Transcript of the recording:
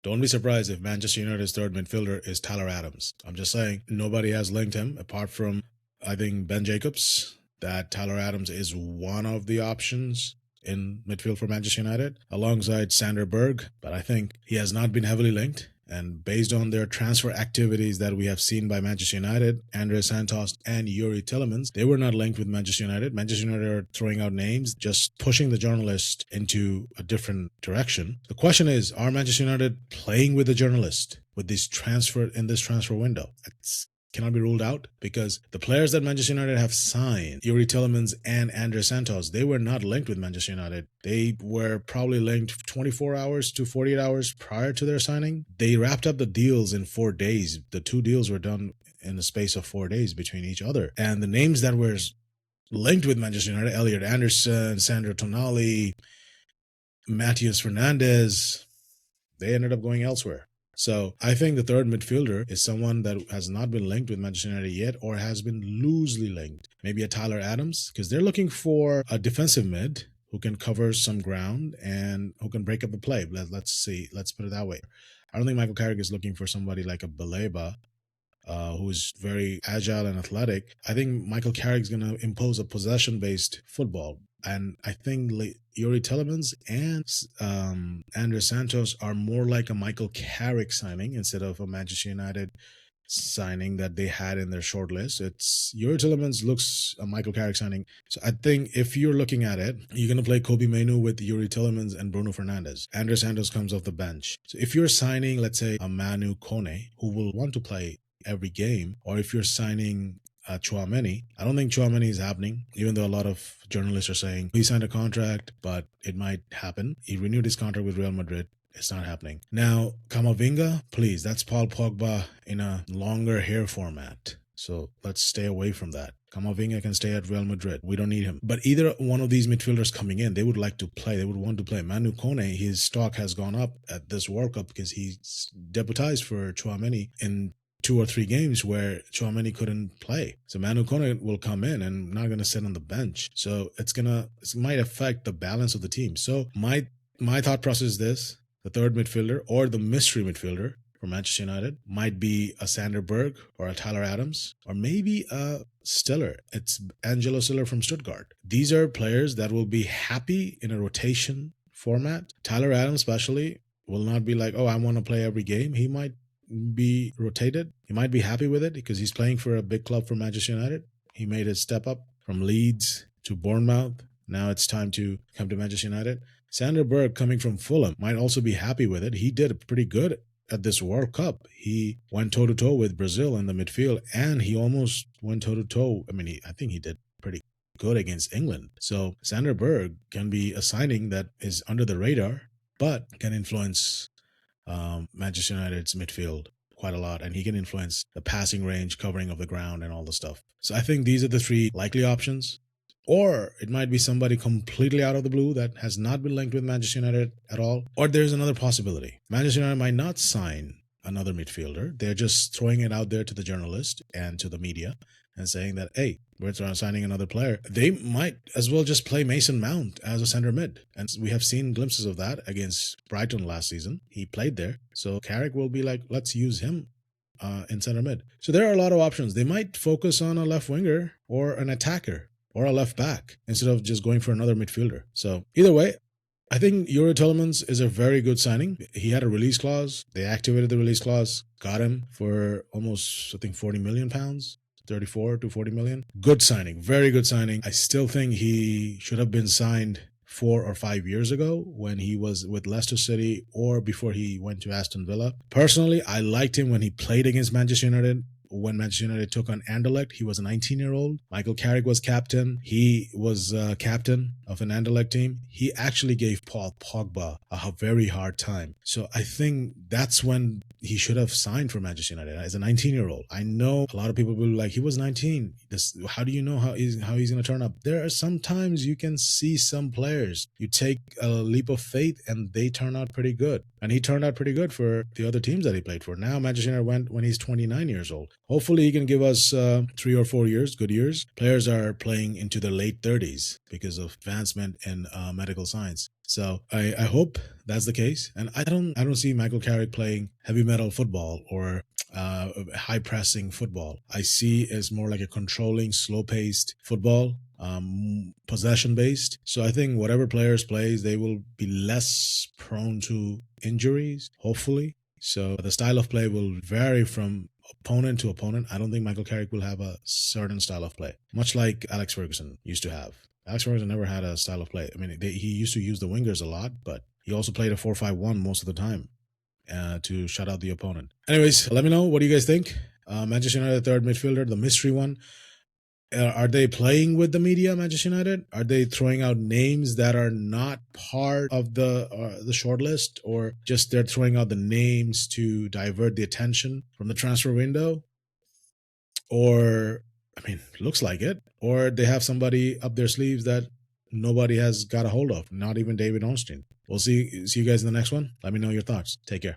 Don't be surprised if Manchester United's third midfielder is Tyler Adams. I'm just saying, nobody has linked him apart from, I think, Ben Jacobs, that Tyler Adams is one of the options in midfield for Manchester United, alongside Sander Berg, but I think he has not been heavily linked. And based on their transfer activities that we have seen by Manchester United, Andres Santos and Yuri Tillemans, they were not linked with Manchester United. Manchester United are throwing out names, just pushing the journalist into a different direction. The question is, are Manchester United playing with the journalist with this transfer window? It's cannot be ruled out, because the players that Manchester United have signed, Yuri Tillemans and Andres Santos, they were not linked with Manchester United. They were probably linked 24 hours to 48 hours prior to their signing. They wrapped up the deals in 4 days. The 2 deals were done in the space of 4 days between each other. And the names that were linked with Manchester United, Elliot Anderson, Sandro Tonali, Matheus Fernandes, they ended up going elsewhere. So I think the third midfielder is someone that has not been linked with Manchester United yet, or has been loosely linked. Maybe a Tyler Adams, because they're looking for a defensive mid who can cover some ground and who can break up the play. Let's see. Let's put it that way. I don't think Michael Carrick is looking for somebody like a Baleba, who's very agile and athletic. I think Michael Carrick is going to impose a possession-based football. And I think Yuri Tillemans and Andres Santos are more like a Michael Carrick signing instead of a Manchester United signing that they had in their short list. It's Yuri Tillemans looks a Michael Carrick signing. So I think if you're looking at it, you're going to play Kobe Mainoo with Yuri Tillemans and Bruno Fernandes. Andres Santos comes off the bench. So if you're signing, let's say, a Manu Kone, who will want to play every game, or if you're signing Tchouaméni, I don't think Tchouaméni is happening, even though a lot of journalists are saying he signed a contract, but it might happen. He renewed his contract with Real Madrid. It's not happening. Now, Camavinga, please, that's Paul Pogba in a longer hair format. So let's stay away from that. Camavinga can stay at Real Madrid. We don't need him. But either one of these midfielders coming in, they would like to play. They would want to play. Manu Kone, his stock has gone up at this World Cup because he's deputized for Tchouaméni in 2 or 3 games where Tchouaméni couldn't play. So Manu Kone will come in and not going to sit on the bench. So it might affect the balance of the team. So my thought process is this: the third midfielder, or the mystery midfielder for Manchester United, might be a Sander Berg or a Tyler Adams, or maybe a Stiller. It's Angelo Stiller from Stuttgart. These are players that will be happy in a rotation format. Tyler Adams especially will not be like, oh, I want to play every game. He might be rotated. He might be happy with it because he's playing for a big club for Manchester United. He made his step up from Leeds to Bournemouth. Now it's time to come to Manchester United. Sander Berg, coming from Fulham, might also be happy with it. He did pretty good at this World Cup. He went toe-to-toe with Brazil in the midfield, and he almost went toe-to-toe. I think he did pretty good against England. So Sander Berg can be a signing that is under the radar, but can influence Manchester United's midfield quite a lot, and he can influence the passing range, covering of the ground, and all the stuff. So I think these are the 3 likely options. Or it might be somebody completely out of the blue that has not been linked with Manchester United at all. Or there's another possibility. Manchester United might not sign another midfielder. They're just throwing it out there to the journalist and to the media and saying that, hey, we're signing another player. They might as well just play Mason Mount as a center mid. And we have seen glimpses of that against Brighton last season. He played there. So Carrick will be like, let's use him in center mid. So there are a lot of options. They might focus on a left winger or an attacker or a left back instead of just going for another midfielder. So either way, I think Yuri Tillemans is a very good signing. He had a release clause. They activated the release clause, got him for almost, I think, £40 million, 34 to 40 million. Good signing, very good signing. I still think he should have been signed 4 or 5 years ago when he was with Leicester City or before he went to Aston Villa. Personally, I liked him when he played against Manchester United. When Manchester United took on Anderlecht, he was a 19-year-old. Michael Carrick was captain. He was captain of an Anderlecht team. He actually gave Paul Pogba a very hard time. So I think that's when he should have signed for Manchester United as a 19-year-old. I know a lot of people will be like, he was 19. How do you know how he's going to turn up? There are sometimes you can see some players. You take a leap of faith and they turn out pretty good. And he turned out pretty good for the other teams that he played for. Now Manchester United went when he's 29 years old. Hopefully he can give us 3 or 4 years, good years. Players are playing into their late 30s because of advancement in medical science. So I hope that's the case. And I don't see Michael Carrick playing heavy metal football or high pressing football. I see as more like a controlling, slow paced football, possession based. So I think whatever players plays, they will be less prone to injuries, hopefully. So the style of play will vary from opponent to opponent. I don't think Michael Carrick will have a certain style of play, much like Alex Ferguson used to have. Alex Ferguson never had a style of play. I mean, he used to use the wingers a lot, but he also played a 4-5-1 most of the time to shut out the opponent. Anyways, let me know. What do you guys think? Manchester United third midfielder, the mystery one. Are they playing with the media, Manchester United? Are they throwing out names that are not part of the short list, or just they're throwing out the names to divert the attention from the transfer window? Or, I mean, looks like it. Or they have somebody up their sleeves that nobody has got a hold of, not even David Ornstein. We'll see you guys in the next one. Let me know your thoughts. Take care.